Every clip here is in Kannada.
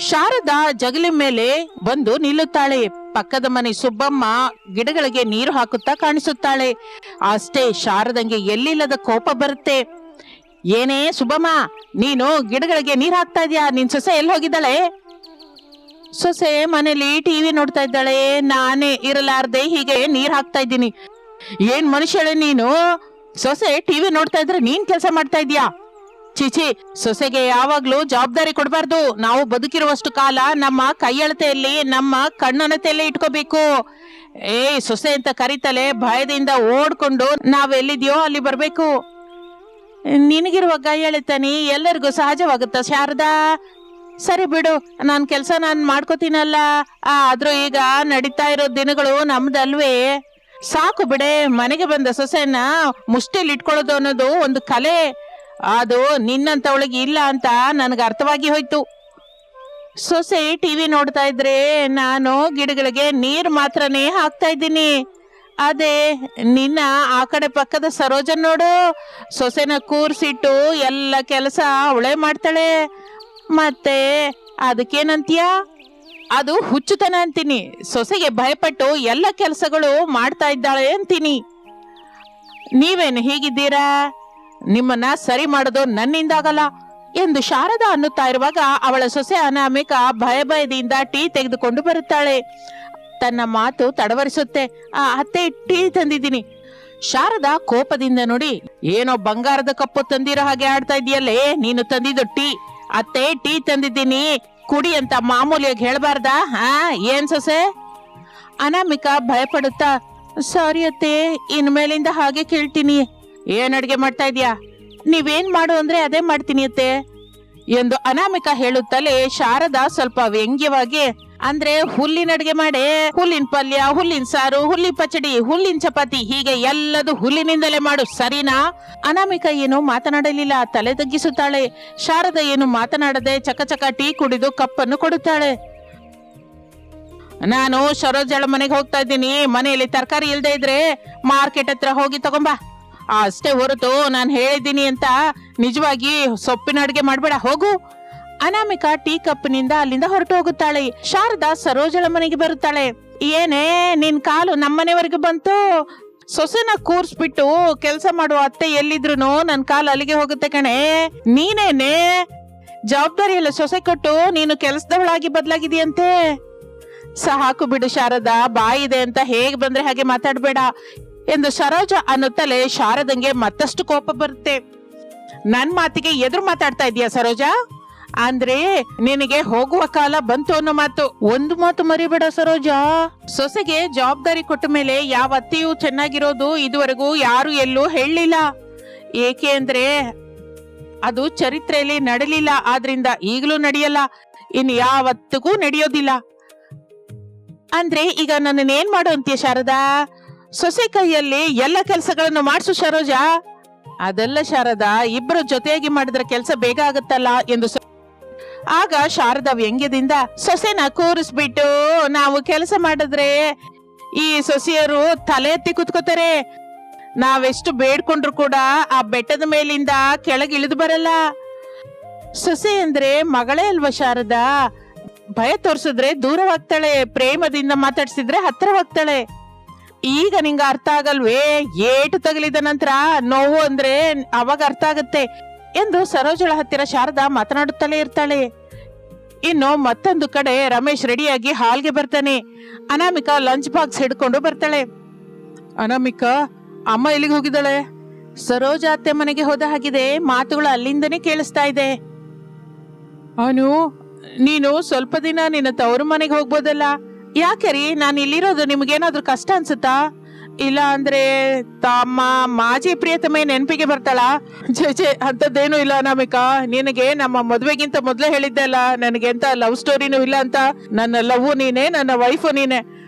ಶಾರದಾ ಜಗಲಿ ಮೇಲೆ ಬಂದು ನಿಲ್ಲುತ್ತಾಳೆ. ಪಕ್ಕದ ಮನೆ ಸುಬ್ಬಮ್ಮ ಗಿಡಗಳಿಗೆ ನೀರು ಹಾಕುತ್ತಾ ಕಾಣಿಸುತ್ತಾಳೆ. ಅಷ್ಟೇ ಶಾರದಂಗೆ ಎಲ್ಲಿಲ್ಲದ ಕೋಪ ಬರುತ್ತೆ. ಏನೇ ಸುಬ್ಬಮ್ಮ, ನೀನು ಗಿಡಗಳಿಗೆ ನೀರ್ ಹಾಕ್ತಾ ಇದ್ಯಾ? ನಿನ್ ಸೊಸೆ ಎಲ್ಲಿ ಹೋಗಿದ್ದಾಳೆ? ಸೊಸೆ ಮನೇಲಿ ಟಿವಿ ನೋಡ್ತಾ ಇದ್ದಾಳೆ, ನಾನೇ ಇರಲಾರ್ದೆ ಹೀಗೆ ನೀರ್ ಹಾಕ್ತಾ ಇದ್ದೀನಿ. ಏನ್ ಮನುಷ್ಯಳೆ ನೀನು? ಸೊಸೆ ಟಿವಿ ನೋಡ್ತಾ ಇದ್ರೆ ನೀನ್ ಕೆಲಸ ಮಾಡ್ತಾ ಇದ್ಯಾ? ಚಿಚಿ, ಸೊಸೆಗೆ ಯಾವಾಗ್ಲೂ ಜವಾಬ್ದಾರಿ ಕೊಡಬಾರ್ದು. ನಾವು ಬದುಕಿರುವಷ್ಟು ಕಾಲ ನಮ್ಮ ಕೈಯಳತೆಯಲ್ಲಿ, ನಮ್ಮ ಕಣ್ಣನತೆಯಲ್ಲಿ ಇಟ್ಕೋಬೇಕು. ಸೊಸೆ ಅಂತ ಕರಿತಲೆ ಭಯದಿಂದ ಓಡ್ಕೊಂಡು ನಾವೆಲ್ಲಿದ್ಯೋ ಅಲ್ಲಿ ಬರ್ಬೇಕು. ನಿನಗಿರುವ ಕೈಯೆಳೆತನಿ ಎಲ್ಲರಿಗೂ ಸಹಜವಾಗುತ್ತ ಶಾರದಾ? ಸರಿ ಬಿಡು, ನಾನ್ ಕೆಲ್ಸ ನಾನ್ ಮಾಡ್ಕೋತೀನಲ್ಲ. ಆದ್ರೂ ಈಗ ನಡೀತಾ ಇರೋ ದಿನಗಳು ನಮ್ದಲ್ವೇ? ಸಾಕು ಬಿಡೆ, ಮನೆಗೆ ಬಂದ ಸೊಸೆನ ಮುಷ್ಟಿಲಿ ಇಟ್ಕೊಳ್ಳೋದು ಅನ್ನೋದು ಒಂದು ಕಲೆ. ಅದು ನಿನ್ನಂತವಳಿಗೆ ಇಲ್ಲ ಅಂತ ನನ್ಗೆ ಅರ್ಥವಾಗಿ ಹೋಯ್ತು. ಸೊಸೆ ಟಿವಿ ನೋಡ್ತಾ ಇದ್ರೆ ನಾನು ಗಿಡಗಳಿಗೆ ನೀರ್ ಮಾತ್ರನೇ ಹಾಕ್ತಾ ಇದ್ದೀನಿ. ಅದೇ ನಿನ್ನ ಆ ಕಡೆ ಪಕ್ಕದ ಸರೋಜನ್ ನೋಡು, ಸೊಸೆನ ಕೂರ್ಸಿಟ್ಟು ಎಲ್ಲ ಕೆಲಸ ಅವಳೇ ಮಾಡ್ತಾಳೆ. ಮತ್ತೆ ಅದಕ್ಕೇನಂತೀಯ? ಅದು ಹುಚ್ಚುತನ ಅಂತೀನಿ. ಸೊಸೆಗೆ ಭಯಪಟ್ಟು ಎಲ್ಲ ಕೆಲಸಗಳು ಮಾಡ್ತಾ ಇದ್ದಾಳೆ ಅಂತೀನಿ. ನೀವೇನು ಹೀಗಿದ್ದೀರಾ? ನಿಮ್ಮನ್ನ ಸರಿ ಮಾಡೋದು ನನ್ನಿಂದಾಗಲ್ಲ ಎಂದು ಶಾರದಾ ಅನ್ನುತ್ತಾ ಇರುವಾಗ ಅವಳ ಸೊಸೆ ಅನಾಮಿಕ ಭಯದಿಂದ ಟೀ ತೆಗೆದುಕೊಂಡು ಬರುತ್ತಾಳೆ. ತನ್ನ ಮಾತು ತಡವರಿಸುತ್ತೆ. ಅತ್ತೆ, ಟೀ ತಂದಿದ್ದೀನಿ. ಶಾರದಾ ಕೋಪದಿಂದ ನೋಡಿ, ಏನೋ ಬಂಗಾರದ ಕಪ್ಪು ತಂದಿರೋ ಹಾಗೆ ಆಡ್ತಾ ಇದೆಯಲ್ಲೇ, ನೀನು ತಂದಿದ್ದು ಟೀ. ಅತ್ತೆ, ಟೀ ತಂದಿದ್ದೀನಿ ಕುಡಿ ಅಂತ ಮಾಮೂಲಿಯಾಗಿ ಹೇಳ್ಬಾರ್ದಾ? ಏನ್ ಸೊಸೆ? ಅನಾಮಿಕ ಭಯಪಡುತ್ತಾ, ಸಾರಿ ಅತ್ತೆ, ಇನ್ಮೇಲಿಂದ ಹಾಗೆ ಕೇಳ್ತೀನಿ. ಏನ್ ಅಡ್ಗೆ ಮಾಡ್ತಾ ಇದ್ಯಾ? ನೀವೇನ್ ಮಾಡು ಅಂದ್ರೆ ಅದೇ ಮಾಡ್ತೀನಿ ಅತ್ತೆ ಎಂದು ಅನಾಮಿಕ ಹೇಳುತ್ತಲೇ ಶಾರದಾ ಸ್ವಲ್ಪ ವ್ಯಂಗ್ಯವಾಗಿ, ಅಂದ್ರೆ ಹುಲ್ಲಿನ ಅಡ್ಗೆ ಮಾಡೆ, ಹುಲ್ಲಿನ ಪಲ್ಯ, ಹುಲ್ಲಿನ ಸಾರು, ಹುಲ್ಲಿ ಪಚಡಿ, ಹುಲ್ಲಿನ ಚಪಾತಿ, ಹೀಗೆ ಎಲ್ಲದು ಹುಲ್ಲಿನಿಂದಲೇ ಮಾಡು, ಸರಿನಾ? ಅನಾಮಿಕ ಏನು ಮಾತನಾಡಲಿಲ್ಲ, ತಲೆ ತಗ್ಗಿಸುತ್ತಾಳೆ. ಶಾರದಾ ಏನು ಮಾತನಾಡದೆ ಚಕಚಕ ಟೀ ಕುಡಿದು ಕಪ್ಪನ್ನು ಕೊಡುತ್ತಾಳೆ. ನಾನು ಸರೋಜಳ ಮನೆಗೆ ಹೋಗ್ತಾ ಇದ್ದೀನಿ. ಮನೆಯಲ್ಲಿ ತರಕಾರಿ ಇಲ್ದೇ ಇದ್ರೆ ಮಾರ್ಕೆಟ್ ಹತ್ರ ಹೋಗಿ ತಗೊಂಬಾ. ಅಷ್ಟೇ ಹೊರತು ನಾನು ಹೇಳಿದ್ದೀನಿ ಅಂತ ನಿಜವಾಗಿ ಸೊಪ್ಪಿನ ಅಡ್ಗೆ ಮಾಡ್ಬೇಡ, ಹೋಗು. ಅನಾಮಿಕ ಟೀ ಕಪ್ಪಿನಿಂದ ಅಲ್ಲಿಂದ ಹೊರಟು ಹೋಗುತ್ತಾಳೆ. ಶಾರದಾ ಸರೋಜಳ ಮನೆಗೆ ಬರುತ್ತಾಳೆ. ಏನೇ, ನಿನ್ ಕಾಲು ನಮ್ಮನೆವರೆಗೂ ಬಂತು? ಸೊಸೆನ ಕೂರ್ಸ್ಬಿಟ್ಟು ಕೆಲಸ ಮಾಡುವ ಅತ್ತೆ ಎಲ್ಲಿದ್ರು ನನ್ ಕಾಲು ಅಲ್ಲಿಗೆ ಹೋಗುತ್ತೆ ಕಣೆ. ನೀನೇನೆ ಜವಾಬ್ದಾರಿ ಎಲ್ಲ ಸೊಸೆ ಕೊಟ್ಟು ನೀನು ಕೆಲಸದವಳಾಗಿ ಬದಲಾಗಿದೆಯಂತೆ. ಸಾಕು ಬಿಡು ಶಾರದಾ, ಬಾಯಿದೆ ಅಂತ ಹೇಗೆ ಬಂದ್ರೆ ಹಾಗೆ ಮಾತಾಡ್ಬೇಡ ಎಂದು ಸರೋಜ ಅನ್ನುತ್ತಲೇ ಶಾರದಂಗೆ ಮತ್ತಷ್ಟು ಕೋಪ ಬರುತ್ತೆ. ನನ್ ಮಾತಿಗೆ ಎದುರು ಮಾತಾಡ್ತಾ ಇದೀಯ ಸರೋಜ? ಅಂದ್ರೆ ನಿನಗೆ ಹೋಗುವ ಕಾಲ ಬಂತು ಅನ್ನೋ ಮಾತು. ಒಂದು ಮಾತು ಮರಿಬೇಡ ಸರೋಜ. ಸೊಸೆಗೆ ಜವಾಬ್ದಾರಿ ಕೊಟ್ಟ ಮೇಲೆ ಯಾವ ಅತ್ತೆಯೂ ಚೆನ್ನಾಗಿರೋದು ಇದುವರೆಗೂ ಯಾರು ಎಲ್ಲೂ ಹೇಳಲಿಲ್ಲ. ಏಕೆ ಅಂದ್ರೆ ಅದು ಚರಿತ್ರೆಯಲ್ಲಿ ನಡಲಿಲ್ಲ, ಆದ್ರಿಂದ ಈಗಲೂ ನಡೆಯಲ್ಲ, ಇನ್ ಯಾವತ್ತಿಗೂ ನಡೆಯೋದಿಲ್ಲ. ಅಂದ್ರೆ ಈಗ ನನ್ನನ್ನೇನ್ ಮಾಡು ಅಂತೀಯ ಶಾರದಾ? ಸೊಸೆ ಕೈಯಲ್ಲಿ ಎಲ್ಲ ಕೆಲಸಗಳನ್ನು ಮಾಡಿಸು ಸರೋಜ. ಅದೆಲ್ಲ ಶಾರದಾ, ಇಬ್ಬರು ಜೊತೆಯಾಗಿ ಮಾಡಿದ್ರೆ ಕೆಲಸ ಬೇಗ ಆಗುತ್ತಲ್ಲ ಎಂದು. ಆಗ ಶಾರದಾ ವ್ಯಂಗ್ಯದಿಂದ, ಸೊಸೆನ ಕೂರಿಸ್ಬಿಟ್ಟು ನಾವು ಕೆಲಸ ಮಾಡಿದ್ರೆ ಈ ಸೊಸೆಯರು ತಲೆ ಎತ್ತಿ ಕುತ್ಕೋತಾರೆ. ನಾವೆಷ್ಟು ಬೇಡ್ಕೊಂಡ್ರು ಕೂಡ ಆ ಬೆಟ್ಟದ ಮೇಲಿಂದ ಕೆಳಗೆ ಇಳಿದು ಬರಲ್ಲ. ಸೊಸೆ ಅಂದ್ರೆ ಮಗಳೇ ಅಲ್ವಾ ಶಾರದಾ? ಭಯ ತೋರ್ಸಿದ್ರೆ ದೂರವಾಗ್ತಾಳೆ, ಪ್ರೇಮದಿಂದ ಮಾತಾಡ್ಸಿದ್ರೆ ಹತ್ತಿರವಾಗ್ತಾಳೆ. ಈಗ ನಿಂಗ ಅರ್ಥ ಆಗಲ್ವೇ? ಏಟು ತಗಲಿದ ನಂತರ ನೋವು ಅಂದ್ರೆ ಅವಾಗ ಅರ್ಥ ಆಗತ್ತೆ ಎಂದು ಸರೋಜಳ ಹತ್ತಿರ ಶಾರದಾ ಮಾತನಾಡುತ್ತಲೇ ಇರ್ತಾಳೆ. ಇನ್ನು ಮತ್ತೊಂದು ಕಡೆ ರಮೇಶ್ ರೆಡಿಯಾಗಿ ಹಾಲ್ಗೆ ಬರ್ತಾನೆ. ಅನಾಮಿಕ ಲಂಚ್ ಬಾಕ್ಸ್ ಹಿಡ್ಕೊಂಡು ಬರ್ತಾಳೆ. ಅನಾಮಿಕ, ಅಮ್ಮ ಎಲ್ಲಿಗೆ ಹೋಗಿದ್ದಾಳೆ? ಸರೋಜ ಅತ್ತೆ ಮನೆಗೆ ಹೋದ ಹಾಗಿದೆ, ಮಾತುಗಳು ಅಲ್ಲಿಂದನೇ ಕೇಳಿಸ್ತಾ ಇದೆ. ಅನು, ನೀನು ಸ್ವಲ್ಪ ದಿನ ನಿನ್ನ ತವರು ಮನೆಗೆ ಹೋಗ್ಬೋದಲ್ಲ? ಯಾಕೆ ರೀ, ನಾನು ಇಲ್ಲಿರೋದು ನಿಮ್ಗೇನಾದ್ರೂ ಕಷ್ಟ ಅನ್ಸುತ್ತಾ? ಇಲ್ಲ ಅಂದ್ರೆ ತಮ್ಮ ಮಾಜಿ ಪ್ರಿಯತಮೆ ನೆನಪಿಗೆ ಬರ್ತಾಳಾ? ಜೆ ಅಂತದ್ದೇನು ಇಲ್ಲ ಅನಾಮಿಕಾ. ನಿನಗೆ ನಮ್ಮ ಮದ್ವೆಗಿಂತ ಮೊದ್ಲೇ ಹೇಳಿದ್ದೆ ಅಲ್ಲ, ನನಗೆ ಎಂತ ಲವ್ ಸ್ಟೋರಿನೂ ಇಲ್ಲ ಅಂತ. ನನ್ನ ಲವ್ ನೀನೆ, ನನ್ನ ವೈಫು ನೀನೆ.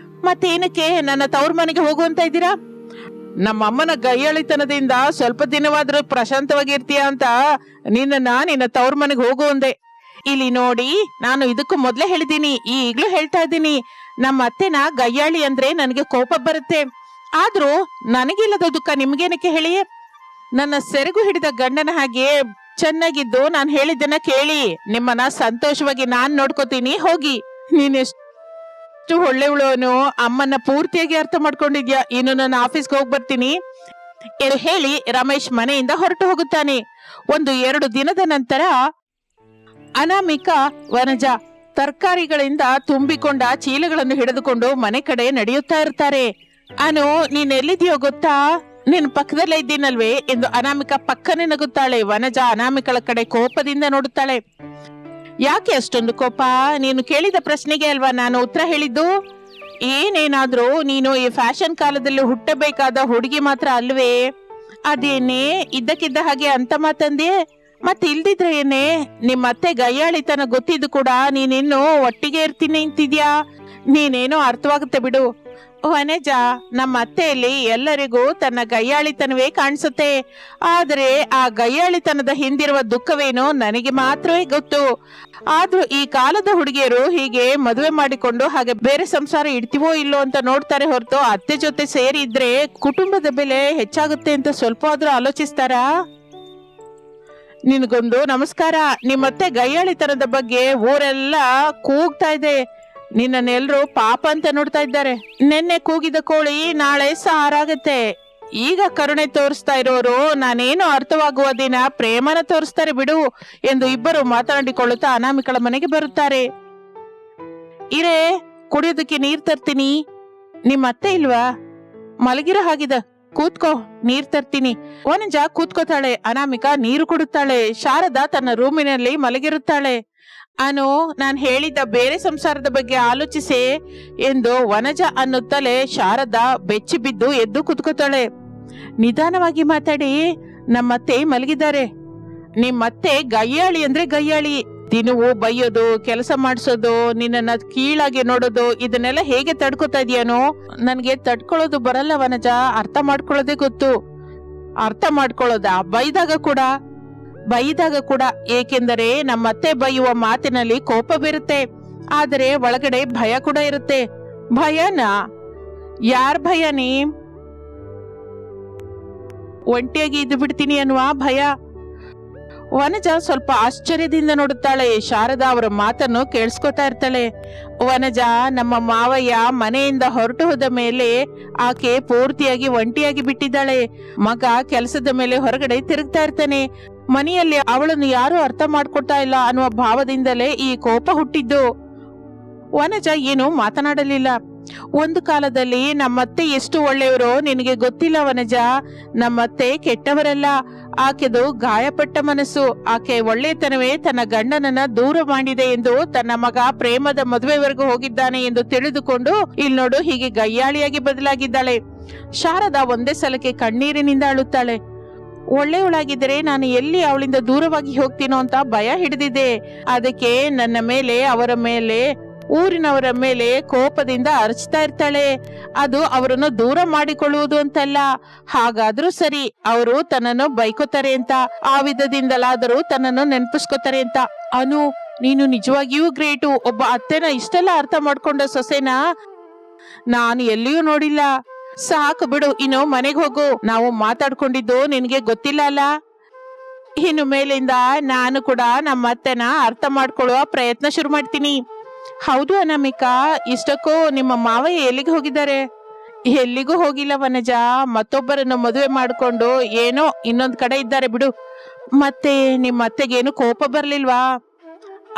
ಮತ್ತೇನಕ್ಕೆ ನನ್ನ ತವ್ರ ಮನೆಗೆ ಹೋಗುವಂತ ಇದ್ದೀರಾ? ನಮ್ಮಮ್ಮನ ಗೈಯಳಿತನದಿಂದ ಸ್ವಲ್ಪ ದಿನವಾದ್ರೂ ಪ್ರಶಾಂತವಾಗಿರ್ತೀಯ ಅಂತ ನಿನ್ನ ತವ್ರ ಮನೆಗೆ ಹೋಗು ಅಂದೆ. ಇಲ್ಲಿ ನೋಡಿ, ನಾನು ಇದಕ್ಕೂ ಮೊದ್ಲೇ ಹೇಳಿದ್ದೀನಿ, ಈಗ್ಲೂ ಹೇಳ್ತಾ ಇದ್ದೀನಿ, ನಮ್ಮ ಅತ್ತೆನ ಗಯ್ಯಾಳಿ ಅಂದ್ರೆ ನನಗೆ ಕೋಪ ಬರುತ್ತೆ. ಆದ್ರೂ ನನಗಿಲ್ಲದ ದುಃಖ ನಿಮ್ಗೇನಕ್ಕೆ ಹೇಳಿ? ನನ್ನ ಸೆರಗು ಹಿಡಿದ ಗಂಡನ ಹಾಗೆ ಚೆನ್ನಾಗಿದ್ದು ನಾನು ಹೇಳಿದ್ದನ್ನ ಕೇಳಿ, ನಿಮ್ಮನ್ನ ಸಂತೋಷವಾಗಿ ನಾನ್ ನೋಡ್ಕೋತೀನಿ, ಹೋಗಿ. ನೀನೆಷ್ಟು ಒಳ್ಳೆಯವಳವನು, ಅಮ್ಮನ್ನ ಪೂರ್ತಿಯಾಗಿ ಅರ್ಥ ಮಾಡ್ಕೊಂಡಿದ್ಯಾ. ಇನ್ನು ನಾನು ಆಫೀಸ್ಗೆ ಹೋಗಿ ಬರ್ತೀನಿ ಎಂದು ಹೇಳಿ ರಮೇಶ್ ಮನೆಯಿಂದ ಹೊರಟು ಹೋಗುತ್ತಾನೆ. 1-2 ದಿನದ ನಂತರ ಅನಾಮಿಕಾ, ವನಜ ತರಕಾರಿಗಳಿಂದ ತುಂಬಿಕೊಂಡ ಚೀಲಗಳನ್ನು ಹಿಡಿದುಕೊಂಡು ಮನೆ ಕಡೆ ನಡೆಯುತ್ತಾ ಇರ್ತಾರೆ. ಅನು, ನೀನ್ ಎಲ್ಲಿದೆಯೋ ಗೊತ್ತಾ? ನಿನ್ ಪಕ್ಕದಲ್ಲೇ ಇದ್ದೀನಲ್ವೇ ಎಂದು ಅನಾಮಿಕಾ ಪಕ್ಕನೆ ನಗುತ್ತಾಳೆ. ವನಜ ಅನಾಮಿಕಳ ಕಡೆ ಕೋಪದಿಂದ ನೋಡುತ್ತಾಳೆ. ಯಾಕೆ ಅಷ್ಟೊಂದು ಕೋಪ? ನೀನು ಕೇಳಿದ ಪ್ರಶ್ನೆಗೆ ಅಲ್ವಾ ನಾನು ಉತ್ತರ ಹೇಳಿದ್ದು. ಏನೇನಾದ್ರೂ ನೀನು ಈ ಫ್ಯಾಷನ್ ಕಾಲದಲ್ಲಿ ಹುಟ್ಟಬೇಕಾದ ಹುಡುಗಿ ಮಾತ್ರ ಅಲ್ವೇ? ಅದೇನೇ ಇದ್ದಕ್ಕಿದ್ದ ಹಾಗೆ ಅಂತ ಮಾತಂದೆ. ಮತ್ತೆ ಇಲ್ದಿದ್ರೆ ಏನೇ? ನಿಮ್ಮತ್ತೆ ಗಯ್ಯಾಳಿತನ ಗೊತ್ತಿದ್ದು ಕೂಡ ನೀನಿನ್ನು ಒಟ್ಟಿಗೆ ಇರ್ತೀನಿ ಅಂತಿದ್ಯಾ? ನೀನೇನೋ ಅರ್ಥವಾಗುತ್ತೆ ಬಿಡು. ವನಜ, ನಮ್ಮ ಅತ್ತೆಯಲ್ಲಿ ಎಲ್ಲರಿಗೂ ತನ್ನ ಗಯ್ಯಾಳಿತನವೇ ಕಾಣಿಸುತ್ತೆ. ಆದರೆ ಆ ಗಯ್ಯಾಳಿತನದ ಹಿಂದಿರುವ ದುಃಖವೇನೋ ನನಗೆ ಮಾತ್ರವೇ ಗೊತ್ತು. ಆದ್ರೂ ಈ ಕಾಲದ ಹುಡುಗಿಯರು ಹೀಗೆ ಮದುವೆ ಮಾಡಿಕೊಂಡು ಹಾಗೆ ಬೇರೆ ಸಂಸಾರ ಇಡ್ತೀವೋ ಇಲ್ಲೋ ಅಂತ ನೋಡ್ತಾರೆ ಹೊರತು ಅತ್ತೆ ಜೊತೆ ಸೇರಿ ಇದ್ರೆ ಕುಟುಂಬದ ಬೆಲೆ ಹೆಚ್ಚಾಗುತ್ತೆ ಅಂತ ಸ್ವಲ್ಪ ಆದ್ರೂ ಆಲೋಚಿಸ್ತಾರಾ? ನಿನಗೊಂದು ನಮಸ್ಕಾರ. ನಿಮ್ಮತ್ತೆ ಗಯ್ಯಾಳಿತನದ ಬಗ್ಗೆ ಊರೆಲ್ಲ ಕೂಗ್ತಾ ಇದೆ. ನಿನ್ನನ್ನೆಲ್ರು ಪಾಪ ಅಂತ ನೋಡ್ತಾ ಇದ್ದಾರೆ. ನೆನ್ನೆ ಕೂಗಿದ ಕೋಳಿ ನಾಳೆ ಸಾರಾಗತ್ತೆ. ಈಗ ಕರುಣೆ ತೋರಿಸ್ತಾ ಇರೋರು ನಾನೇನು ಅರ್ಥವಾಗುವ ದಿನ ಪ್ರೇಮನ ತೋರಿಸ್ತಾರೆ ಬಿಡು ಎಂದು ಇಬ್ಬರು ಮಾತನಾಡಿಕೊಳ್ಳುತ್ತಾ ಅನಾಮಿಕಳ ಮನೆಗೆ ಬರುತ್ತಾರೆ. ಇರೇ, ಕುಡಿಯೋದಕ್ಕೆ ನೀರ್ ತರ್ತೀನಿ. ನಿಮ್ಮತ್ತೆ ಇಲ್ವಾ? ಮಲಗಿರೋ ಹಾಗಿದ, ಕೂತ್ಕೋ, ನೀರ್ ತರ್ತೀನಿ. ವನಜ ಕೂತ್ಕೋತಾಳೆ. ಅನಾಮಿಕಾ ನೀರು ಕೊಡುತ್ತಾಳೆ. ಶಾರದಾ ತನ್ನ ರೂಮಿನಲ್ಲಿ ಮಲಗಿರುತ್ತಾಳೆ. ಅನು, ನಾನ್ ಹೇಳಿದ್ದ ಬೇರೆ ಸಂಸಾರದ ಬಗ್ಗೆ ಆಲೋಚಿಸೆ ಎಂದು ವನಜ ಅನ್ನುತ್ತಲೇ ಶಾರದಾ ಬೆಚ್ಚಿ ಬಿದ್ದು ಎದ್ದು ಕೂತ್ಕೋತಾಳೆ. ನಿಧಾನವಾಗಿ ಮಾತಾಡಿ, ನಮ್ಮತ್ತೆ ಮಲಗಿದ್ದಾರೆ. ನಿಮ್ಮತ್ತೆ ಗಯ್ಯಾಳಿ ಅಂದ್ರೆ ಗಯ್ಯಾಳಿ. ದಿನವೂ ಬೈಯೋದು, ಕೆಲಸ ಮಾಡಿಸೋದು, ನಿನ್ನನ್ನ ಕೀಳಾಗಿ ನೋಡೋದು, ಇದನ್ನೆಲ್ಲ ಹೇಗೆ ತಡ್ಕೋತಾ ಇದೆಯಾನೋ? ನನ್ಗೆ ತಡ್ಕೊಳ್ಳೋದು ಬರಲ್ಲ ವನಜ, ಅರ್ಥ ಮಾಡ್ಕೊಳ್ಳೋದೇ ಗೊತ್ತು. ಅರ್ಥ ಮಾಡ್ಕೊಳ್ಳೋದ? ಬೈದಾಗ ಕೂಡ ಏಕೆಂದರೆ ನಮ್ಮತ್ತೆ ಬೈಯುವ ಮಾತಿನಲ್ಲಿ ಕೋಪ ಬರುತ್ತೆ, ಆದರೆ ಒಳಗಡೆ ಭಯ ಕೂಡ ಇರುತ್ತೆ. ಭಯನಾ? ಯಾರ್ ಭಯ? ನೀ ಒಂಟಿಯಾಗಿ ಇದ್ದು ಬಿಡ್ತೀನಿ ಅನ್ನುವ ಭಯ. ವನಜ ಸ್ವಲ್ಪ ಆಶ್ಚರ್ಯದಿಂದ ನೋಡುತ್ತಾಳೆ. ಶಾರದಾ ಅವರ ಮಾತನ್ನು ಕೇಳಿಸ್ಕೊತಾ ಇರ್ತಾಳೆ. ವನಜ, ನಮ್ಮ ಮಾವಯ್ಯ ಮನೆಯಿಂದ ಹೊರಟು ಹೋದ ಮೇಲೆ ಆಕೆ ಪೂರ್ತಿಯಾಗಿ ಒಂಟಿಯಾಗಿ ಬಿಟ್ಟಿದ್ದಾಳೆ. ಮಗ ಕೆಲಸದ ಮೇಲೆ ಹೊರಗಡೆ ತಿರುಗ್ತಾ ಇರ್ತಾನೆ. ಮನೆಯಲ್ಲಿ ಅವಳನ್ನು ಯಾರು ಅರ್ಥ ಮಾಡ್ಕೊಳ್ತಾ ಇಲ್ಲ ಅನ್ನುವ ಭಾವದಿಂದಲೇ ಈ ಕೋಪ ಹುಟ್ಟಿದ್ದು. ವನಜ ಏನು ಮಾತನಾಡಲಿಲ್ಲ. ಒಂದು ಕಾಲದಲ್ಲಿ ನಮ್ಮತ್ತೆ ಎಷ್ಟು ಒಳ್ಳೆಯವರು ನಿನಗೆ ಗೊತ್ತಿಲ್ಲ ವನಜ. ನಮ್ಮತ್ತೆ ಕೆಟ್ಟವರಲ್ಲ. ಆಕೆದು ಗಾಯಪಟ್ಟ ಮನಸ್ಸು. ಆಕೆ ಒಳ್ಳೆತನವೇ ತನ್ನ ಗಂಡನನ್ನ ದೂರ ಮಾಡಿದೆ ಎಂದು ತನ್ನ ಮಗ ಪ್ರೇಮದ ಮದುವೆವರೆಗೂ ಹೋಗಿದ್ದಾನೆ ಎಂದು ತಿಳಿದುಕೊಂಡು ಇಲ್ಲಿ ನೋಡು ಹೀಗೆ ಗಯ್ಯಾಳಿಯಾಗಿ ಬದಲಾಗಿದ್ದಾಳೆ. ಶಾರದಾ ಒಂದೇ ಸಲಕ್ಕೆ ಕಣ್ಣೀರಿನಿಂದ ಅಳುತ್ತಾಳೆ. ಒಳ್ಳೆಯವಳಾಗಿದ್ದರೆ ನಾನು ಎಲ್ಲಿ ಅವಳಿಂದ ದೂರವಾಗಿ ಹೋಗ್ತೀನೋ ಅಂತ ಭಯ ಹಿಡಿದಿದೆ. ಅದಕ್ಕೆ ನನ್ನ ಮೇಲೆ, ಅವರ ಮೇಲೆ, ಊರಿನವರ ಮೇಲೆ ಕೋಪದಿಂದ ಅರಚ್ತಾ ಇರ್ತಾಳೆ. ಅದು ಅವರನ್ನು ದೂರ ಮಾಡಿಕೊಳ್ಳುವುದು ಅಂತಲ್ಲ. ಹಾಗಾದ್ರೂ ಸರಿ, ಅವರು ತನ್ನನ್ನು ಬೈಕೋತಾರೆ ಅಂತ, ಆ ವಿಧದಿಂದಲಾದರೂ ತನ್ನನ್ನು ನೆನಪಿಸ್ಕೋತಾರೆ ಅಂತ. ಅನು, ನೀನು ನಿಜವಾಗಿಯೂ ಗ್ರೇಟು. ಒಬ್ಬ ಅತ್ತೆನ ಇಷ್ಟೆಲ್ಲ ಅರ್ಥ ಮಾಡ್ಕೊಂಡ ಸೊಸೆನ ನಾನು ಎಲ್ಲಿಯೂ ನೋಡಿಲ್ಲ. ಸಾಕು ಬಿಡು, ಇನ್ನು ಮನೆಗೆ ಹೋಗು. ನಾವು ಮಾತಾಡ್ಕೊಂಡಿದ್ದು ನಿನ್ಗೆ ಗೊತ್ತಿಲ್ಲ ಅಲ್ಲ. ಇನ್ನು ಮೇಲಿಂದ ನಾನು ಕೂಡ ನಮ್ಮ ಅತ್ತೆನ ಅರ್ಥ ಮಾಡ್ಕೊಳ್ಳುವ ಪ್ರಯತ್ನ ಶುರು ಮಾಡ್ತೀನಿ. ಹೌದು ಅನಾಮಿಕಾ, ಇಷ್ಟಕ್ಕೂ ನಿಮ್ಮ ಮಾವಯ್ಯ ಎಲ್ಲಿಗೆ ಹೋಗಿದ್ದಾರೆ? ಎಲ್ಲಿಗೂ ಹೋಗಿಲ್ಲ ವನಜ, ಮತ್ತೊಬ್ಬರನ್ನು ಮದುವೆ ಮಾಡ್ಕೊಂಡು ಏನೋ ಇನ್ನೊಂದ್ ಕಡೆ ಇದ್ದಾರೆ ಬಿಡು. ಮತ್ತೆ ನಿಮ್ಮ ಅತ್ತೆಗೇನು ಕೋಪ ಬರ್ಲಿಲ್ವಾ?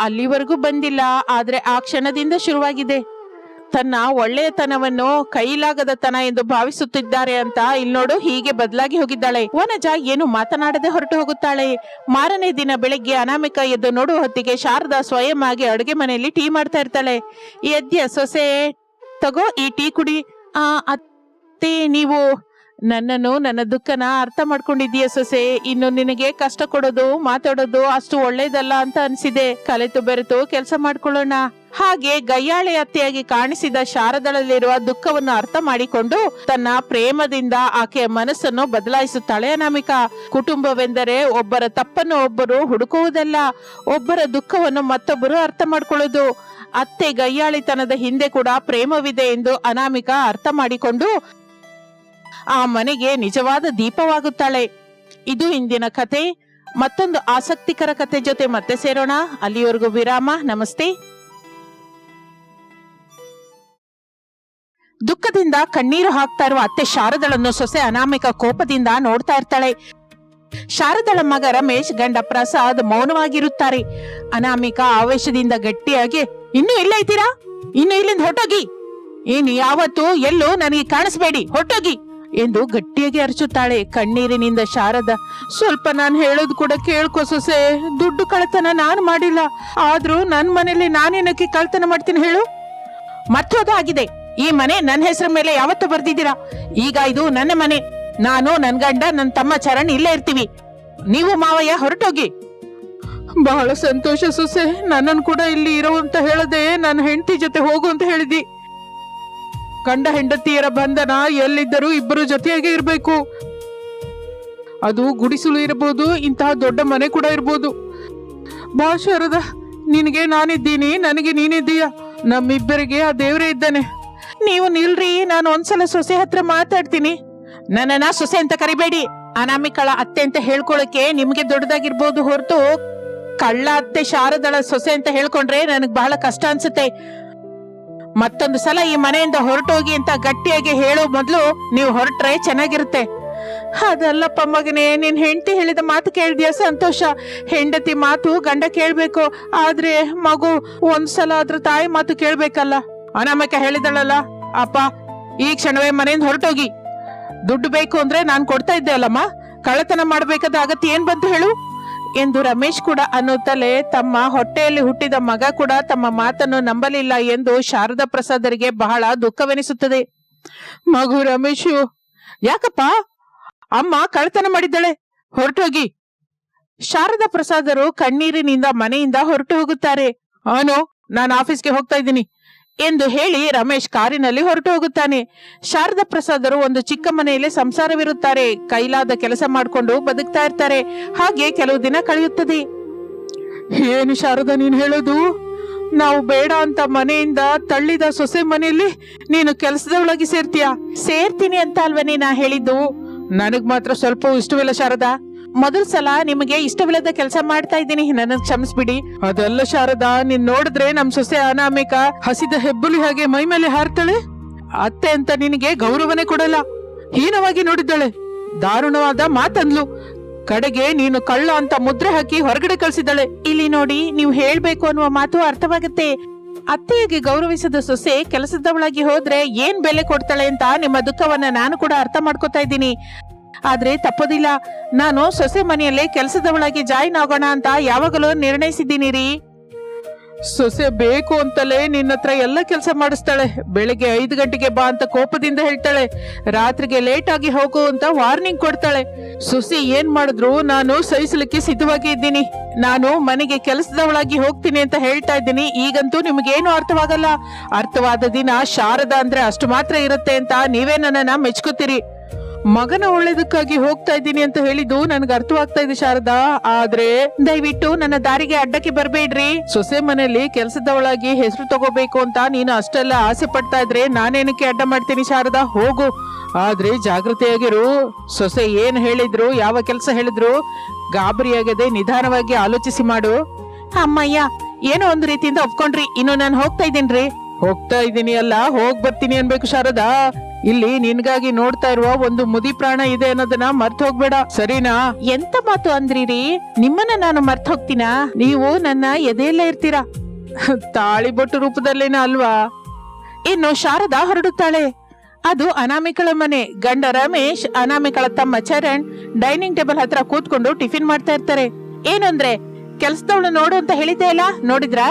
ಅಲ್ಲಿವರೆಗೂ ಬಂದಿಲ್ಲ, ಆದ್ರೆ ಆ ಕ್ಷಣದಿಂದ ಶುರುವಾಗಿದೆ. ತನ್ನ ಒಳ್ಳೆಯತನವನ್ನು ಕೈಲಾಗದ ತನ ಎಂದು ಭಾವಿಸುತ್ತಿದ್ದಾರೆ ಅಂತ ಇಲ್ಲಿ ನೋಡು ಹೀಗೆ ಬದಲಾಗಿ ಹೋಗಿದ್ದಾಳೆ. ವನಜ ಏನು ಮಾತನಾಡದೆ ಹೊರಟು ಹೋಗುತ್ತಾಳೆ. ಮಾರನೇ ದಿನ ಬೆಳಗ್ಗೆ ಅನಾಮಿಕಾ ಎದ್ದು ನೋಡುವ ಹೊತ್ತಿಗೆ ಶಾರದಾ ಸ್ವಯಂ ಆಗಿ ಅಡುಗೆ ಮನೆಯಲ್ಲಿ ಟೀ ಮಾಡ್ತಾ ಇರ್ತಾಳೆ. ಎದ್ಯ ಸೊಸೆ, ತಗೋ ಈ ಟೀ ಕುಡಿ. ಅತ್ತೆ, ನೀವು ನನ್ನನ್ನು, ನನ್ನ ದುಃಖನ ಅರ್ಥ ಮಾಡ್ಕೊಂಡಿದ್ದೀಯ ಸೊಸೆ. ಇನ್ನು ನಿನಗೆ ಕಷ್ಟ ಕೊಡೋದು, ಮಾತಾಡೋದು ಅಷ್ಟು ಒಳ್ಳೇದಲ್ಲ ಅಂತ ಅನ್ಸಿದೆ. ಕಲೆತು ಬೆರೆತು ಕೆಲಸ ಮಾಡ್ಕೊಳ್ಳೋಣ. ಹಾಗೆ ಗಯ್ಯಾಳಿ ಅತ್ತೆಯಾಗಿ ಕಾಣಿಸಿದ ಶಾರದಳಲ್ಲಿರುವ ದುಃಖವನ್ನು ಅರ್ಥ ಮಾಡಿಕೊಂಡು ತನ್ನ ಪ್ರೇಮದಿಂದ ಆಕೆಯ ಮನಸ್ಸನ್ನು ಬದಲಾಯಿಸುತ್ತಾಳೆ ಅನಾಮಿಕಾ. ಕುಟುಂಬವೆಂದರೆ ಒಬ್ಬರ ತಪ್ಪನ್ನು ಒಬ್ಬರು ಹುಡುಕುವುದಲ್ಲ, ಒಬ್ಬರ ದುಃಖವನ್ನು ಮತ್ತೊಬ್ಬರು ಅರ್ಥ ಮಾಡ್ಕೊಳ್ಳೋದು. ಅತ್ತೆ ಗಯ್ಯಾಳಿತನದ ಹಿಂದೆ ಕೂಡ ಪ್ರೇಮವಿದೆ ಎಂದು ಅನಾಮಿಕಾ ಅರ್ಥ ಮಾಡಿಕೊಂಡು ಆ ಮನೆಗೆ ನಿಜವಾದ ದೀಪವಾಗುತ್ತಾಳೆ. ಇದು ಇಂದಿನ ಕತೆ. ಮತ್ತೊಂದು ಆಸಕ್ತಿಕರ ಕತೆ ಜೊತೆ ಮತ್ತೆ ಸೇರೋಣ. ಅಲ್ಲಿಯವರೆಗೂ ವಿರಾಮ. ನಮಸ್ತೆ. ದುಃಖದಿಂದ ಕಣ್ಣೀರು ಹಾಕ್ತಾ ಇರುವ ಅತ್ತೆ ಶಾರದಳನ್ನು ಸೊಸೆ ಅನಾಮಿಕ ಕೋಪದಿಂದ ನೋಡ್ತಾ ಇರ್ತಾಳೆ. ಶಾರದಳ ಮಗ ರಮೇಶ್, ಗಂಡ ಪ್ರಸಾದ್ ಮೌನವಾಗಿರುತ್ತಾರೆ. ಅನಾಮಿಕ ಆವೇಶದಿಂದ ಗಟ್ಟಿಯಾಗಿ, ಇನ್ನು ಇಲ್ಲೇ ಇದ್ದೀರಾ? ಇನ್ನು ಇಲ್ಲಿಂದ ಹೊರಟೋಗಿ, ಇನ್ನು ಯಾವತ್ತು ಎಲ್ಲೂ ನನಗೆ ಕಾಣಿಸ್ಬೇಡಿ, ಹೊರಟೋಗಿ ಎಂದು ಗಟ್ಟಿಯಾಗಿ ಅರಚುತ್ತಾಳೆ. ಕಣ್ಣೀರಿನಿಂದ ಶಾರದ, ಸ್ವಲ್ಪ ನಾನು ಹೇಳೋದು ಕೂಡ ಕೇಳ್ಕೊ ಸೊಸೆ. ದುಡ್ಡು ಕಳ್ತನ ನಾನು ಮಾಡಿಲ್ಲ, ಆದ್ರೂ ನನ್ ಮನೇಲಿ ನಾನೇನಕ್ಕೆ ಕಳ್ತನ ಮಾಡ್ತೀನಿ ಹೇಳು? ಮತ್ತೋದಾಗಿದೆ. ಈ ಮನೆ ನನ್ನ ಹೆಸರ ಮೇಲೆ ಯಾವತ್ತೂ ಬರ್ದಿದ್ದೀರಾ. ಈಗ ಇದು ನನ್ನ ಮನೆ. ನಾನು, ನನ್ ಗಂಡ, ನನ್ನ ತಮ್ಮ ಚರಣ್ ಇಲ್ಲೇ ಇರ್ತೀವಿ. ನೀವು ಮಾವಯ್ಯ ಹೊರಟೋಗಿ. ಬಹಳ ಸಂತೋಷ ಸೊಸೆ. ನನ್ನನ್ನು ಕೂಡ ಇಲ್ಲಿ ಇರೋ ಅಂತ ಹೇಳದೆ ನನ್ನ ಹೆಂಡತಿ ಜೊತೆ ಹೋಗು ಅಂತ ಹೇಳಿದಿ. ಗಂಡ ಹೆಂಡತಿಯರ ಬಂಧನ ಎಲ್ಲಿದ್ದರೂ ಇಬ್ಬರು ಜೊತೆಯಾಗಿ ಇರಬೇಕು. ಅದು ಗುಡಿಸಲು ಇರಬಹುದು, ಇಂತಹ ದೊಡ್ಡ ಮನೆ ಕೂಡ ಇರಬಹುದು. ಬಾ ಶಾರದ, ನಿನಗೆ ನಾನಿದ್ದೀನಿ, ನನಗೆ ನೀನಿದ್ದೀಯ. ನಮ್ಮಿಬ್ಬರಿಗೆ ಆ ದೇವರೇ ಇದ್ದಾನೆ. ನೀವು ನಿಲ್ರಿ, ನಾನು ಒಂದ್ಸಲ ಸೊಸೆ ಹತ್ರ ಮಾತಾಡ್ತೀನಿ. ನನ್ನನ್ನ ಸೊಸೆ ಅಂತ ಕರಿಬೇಡಿ. ಅನಾಮಿಕಳ ಅತ್ತೆ ಅಂತ ಹೇಳ್ಕೊಳಕ್ಕೆ ನಿಮ್ಗೆ ದೊಡ್ಡದಾಗಿರ್ಬೋದು ಹೊರತು ಕಳ್ಳ ಅತ್ತೆ ಶಾರದಳ ಸೊಸೆ ಅಂತ ಹೇಳ್ಕೊಂಡ್ರೆ ನನಗ್ ಬಹಳ ಕಷ್ಟ ಅನ್ಸುತ್ತೆ. ಮತ್ತೊಂದು ಸಲ ಈ ಮನೆಯಿಂದ ಹೊರಟೋಗಿ ಅಂತ ಗಟ್ಟಿಯಾಗಿ ಹೇಳೋ ಮೊದ್ಲು ನೀವು ಹೊರಟ್ರೆ ಚೆನ್ನಾಗಿರುತ್ತೆ. ಅದಲ್ಲಪ್ಪ ಮಗನೇ, ನಿನ್ ಹೆಂಡತಿ ಹೇಳಿದ ಮಾತು ಕೇಳಿದ್ಯಾ? ಸಂತೋಷ. ಹೆಂಡತಿ ಮಾತು ಗಂಡ ಕೇಳ್ಬೇಕು, ಆದ್ರೆ ಮಗು ಒಂದ್ಸಲ ಅದ್ರ ತಾಯಿ ಮಾತು ಕೇಳ್ಬೇಕಲ್ಲ. ಅನಾಮಿಕ ಹೇಳಿದಳಲ್ಲ, ಅಪ್ಪ ಈ ಕ್ಷಣವೇ ಮನೆಯಿಂದ ಹೊರಟೋಗಿ. ದುಡ್ಡು ಬೇಕು ಅಂದ್ರೆ ನಾನ್ ಕೊಡ್ತಾ ಇದ್ದೆ ಅಲ್ಲಮ್ಮ, ಕಳ್ಳತನ ಮಾಡ್ಬೇಕಾದ ಅಗತ್ಯ ಏನ್ ಬಂತು ಹೇಳು ಎಂದು ರಮೇಶ್ ಕೂಡ ಅನ್ನುತ್ತಲೇ ತಮ್ಮ ಹೊಟ್ಟೆಯಲ್ಲಿ ಹುಟ್ಟಿದ ಮಗ ಕೂಡ ತಮ್ಮ ಮಾತನ್ನು ನಂಬಲಿಲ್ಲ ಎಂದು ಶಾರದಾ ಪ್ರಸಾದರಿಗೆ ಬಹಳ ದುಃಖವೆನಿಸುತ್ತದೆ. ಮಗು ರಮೇಶು, ಯಾಕಪ್ಪ? ಅಮ್ಮ ಕಳ್ಳತನ ಮಾಡಿದ್ದಾಳೆ, ಹೊರಟೋಗಿ. ಶಾರದಾ ಪ್ರಸಾದರು ಕಣ್ಣೀರಿನಿಂದ ಮನೆಯಿಂದ ಹೊರಟು ಹೋಗುತ್ತಾರೆ. ಅವನು, ನಾನು ಆಫೀಸ್ಗೆ ಹೋಗ್ತಾ ಇದ್ದೀನಿ ಎಂದು ಹೇಳಿ ರಮೇಶ್ ಕಾರಿನಲ್ಲಿ ಹೊರಟು ಹೋಗುತ್ತಾನೆ. ಶಾರದಾ ಪ್ರಸಾದರು ಒಂದು ಚಿಕ್ಕ ಮನೆಯಲ್ಲಿ ಸಂಸಾರವಿರುತ್ತಾರೆ. ಕೈಲಾದ ಕೆಲಸ ಮಾಡಿಕೊಂಡು ಬದುಕ್ತಾ ಇರ್ತಾರೆ. ಹಾಗೆ ಕೆಲವು ದಿನ ಕಳೆಯುತ್ತದೆ. ಏನು ಶಾರದಾ ನೀನ್ ಹೇಳೋದು? ನಾವು ಬೇಡ ಅಂತ ಮನೆಯಿಂದ ತಳ್ಳಿದ ಸೊಸೆ ಮನೆಯಲ್ಲಿ ನೀನು ಕೆಲಸದೊಳಗೆ ಸೇರ್ತೀಯಾ? ಸೇರ್ತೀನಿ ಅಂತ ಅಲ್ವನೇ ನಾ ಹೇಳಿದ್ದು. ನನಗ್ ಮಾತ್ರ ಸ್ವಲ್ಪ ಇಷ್ಟವಿಲ್ಲ ಶಾರದಾ. ಮೊದಲ ಸಲ ನಿಮಗೆ ಇಷ್ಟವಿಲ್ಲದ ಕೆಲಸ ಮಾಡ್ತಾ ಇದ್ದೀನಿ, ನನ್ನ ಕ್ಷಮಿಸ್ಬಿಡಿ. ಅದಲ್ಲ ಶಾರದಾ, ನೀನ್ ನೋಡಿದ್ರೆ ನಮ್ ಸೊಸೆ ಅನಾಮಿಕ ಹಸಿದ ಹೆಬ್ಬುಲಿ ಹಾಗೆ ಮೈ ಮೇಲೆ ಹಾರ್ತಾಳೆ. ಅತ್ತೆ ಅಂತ ನಿನಗೆ ಗೌರವನೇ ಕೊಡಲ್ಲ. ಹೀನವಾಗಿ ನೋಡಿದ್ದಾಳೆ, ದಾರುಣವಾದ ಮಾತಂದ್ಲು. ಕಡೆಗೆ ನೀನು ಕಳ್ಳ ಅಂತ ಮುದ್ರೆ ಹಾಕಿ ಹೊರಗಡೆ ಕಳ್ಸಿದ್ದಾಳೆ. ಇಲ್ಲಿ ನೋಡಿ, ನೀವು ಹೇಳ್ಬೇಕು ಅನ್ನುವ ಮಾತು ಅರ್ಥವಾಗುತ್ತೆ. ಅತ್ತೆಯಾಗಿ ಗೌರವಿಸದ ಸೊಸೆ ಕೆಲಸದವಳಾಗಿ ಹೋದ್ರೆ ಏನ್ ಬೆಲೆ ಕೊಡ್ತಾಳೆ ಅಂತ ನಿಮ್ಮ ದುಃಖವನ್ನ ನಾನು ಕೂಡ ಅರ್ಥ ಮಾಡ್ಕೋತಾ ಇದ್ದೀನಿ. ಆದ್ರೆ ತಪ್ಪೋದಿಲ್ಲ. ನಾನು ಸೊಸೆ ಮನೆಯಲ್ಲೇ ಕೆಲಸದವಳಾಗಿ ಜಾಯಿನ್ ಆಗೋಣ ಅಂತ ಯಾವಾಗಲೂ ನಿರ್ಣಯಿಸಿದ್ದೀನಿ ರೀ. ಸೊಸೆ ಬೇಕು ಅಂತಲೇ ನಿನ್ನ ಹತ್ರ ಎಲ್ಲ ಕೆಲಸ ಮಾಡಿಸ್ತಾಳೆ. ಬೆಳಿಗ್ಗೆ 5 ಗಂಟೆಗೆ ಬಾ ಅಂತ ಕೋಪದಿಂದ ಹೇಳ್ತಾಳೆ, ರಾತ್ರಿಗೆ ಲೇಟ್ ಆಗಿ ಹೋಗು ಅಂತ ವಾರ್ನಿಂಗ್ ಕೊಡ್ತಾಳೆ. ಸೊಸೆ ಏನ್ ಮಾಡಿದ್ರು ನಾನು ಸಹಿಸಲಿಕ್ಕೆ ಸಿದ್ಧವಾಗಿ ಇದ್ದೀನಿ. ನಾನು ಮನೆಗೆ ಕೆಲಸದವಳಾಗಿ ಹೋಗ್ತೀನಿ ಅಂತ ಹೇಳ್ತಾ ಇದ್ದೀನಿ. ಈಗಂತೂ ನಿಮ್ಗೇನು ಅರ್ಥವಾಗಲ್ಲ. ಅರ್ಥವಾದ ದಿನ ಶಾರದಾ ಅಂದ್ರೆ ಅಷ್ಟು ಮಾತ್ರ ಇರುತ್ತೆ ಅಂತ ನೀವೇ ನನ್ನನ್ನ ಮೆಚ್ಕೋತೀರಿ. ಮಗನ ಒಳ್ಳೇದಕ್ಕಾಗಿ ಹೋಗ್ತಾ ಇದ್ದೀನಿ ಅಂತ ಹೇಳಿದ್ದು ನನ್ಗೆ ಅರ್ಥವಾಗ್ತಾ ಇದೆ ಶಾರದಾ. ಆದ್ರೆ ದಯವಿಟ್ಟು ನನ್ನ ದಾರಿಗೆ ಅಡ್ಡಕ್ಕೆ ಬರ್ಬೇಡ್ರಿ. ಸೊಸೆ ಮನೆಯಲ್ಲಿ ಕೆಲಸದವಳಾಗಿ ಹೆಸರು ತಗೋಬೇಕು ಅಂತ ನೀನು ಅಷ್ಟೆಲ್ಲ ಆಸೆ ಪಡ್ತಾ ಇದ್ರೆ ನಾನೇನಕ್ಕೆ ಅಡ್ಡ ಮಾಡ್ತೀನಿ ಶಾರದಾ, ಹೋಗು. ಆದ್ರೆ ಜಾಗೃತಿಯಾಗಿರು. ಸೊಸೆ ಏನ್ ಹೇಳಿದ್ರು, ಯಾವ ಕೆಲಸ ಹೇಳಿದ್ರು ಗಾಬರಿಯಾಗದೆ ನಿಧಾನವಾಗಿ ಆಲೋಚಿಸಿ ಮಾಡು. ಅಮ್ಮಯ್ಯ, ಏನೋ ಒಂದು ರೀತಿಯಿಂದ ಒಪ್ಕೊಂಡ್ರಿ. ಇನ್ನು ನಾನು ಹೋಗ್ತಾ ಇದ್ದೀನ್ರಿ. ಹೋಗ್ತಾ ಇದ್ದೀನಿ ಅಲ್ಲ, ಹೋಗ್ ಬರ್ತೀನಿ ಅನ್ಬೇಕು ಶಾರದಾ. ಇಲ್ಲಿ ನಿನ್ಗಾಗಿ ನೋಡ್ತಾ ಇರುವ ಒಂದು ಮುದಿ ಪ್ರಾಣ ಇದೆ ಅನ್ನೋದನ್ನ ಮರ್ತ್ ಹೋಗ್ಬೇಡ, ಸರಿನಾ? ಎಂತ ಮಾತು ಅಂದ್ರಿ? ನಿಮ್ಮನ್ನ ನಾನು ಮರ್ತ್ ಹೋಗ್ತೀನಾ? ನೀವು ನನ್ನ ಎದೆಯಲ್ಲೇ ಇರ್ತೀರಾ, ತಾಳಿ ಬೊಟ್ಟು ರೂಪದಲ್ಲೇನ ಅಲ್ವಾ? ಇನ್ನು ಶಾರದಾ ಹೊರಡುತ್ತಾಳೆ. ಅದು ಅನಾಮಿಕಳ ಮನೆ. ಗಂಡ ರಮೇಶ್, ಅನಾಮಿಕಳ ತಮ್ಮ ಚರಣ್ ಡೈನಿಂಗ್ ಟೇಬಲ್ ಹತ್ರ ಕೂತ್ಕೊಂಡು ಟಿಫಿನ್ ಮಾಡ್ತಾ ಇರ್ತಾರೆ. ಏನಂದ್ರೆ, ಕೆಲ್ಸದವಳು ನೋಡು ಅಂತ ಹೇಳಿದ್ದೆ ಅಲ್ಲ, ನೋಡಿದ್ರಾ?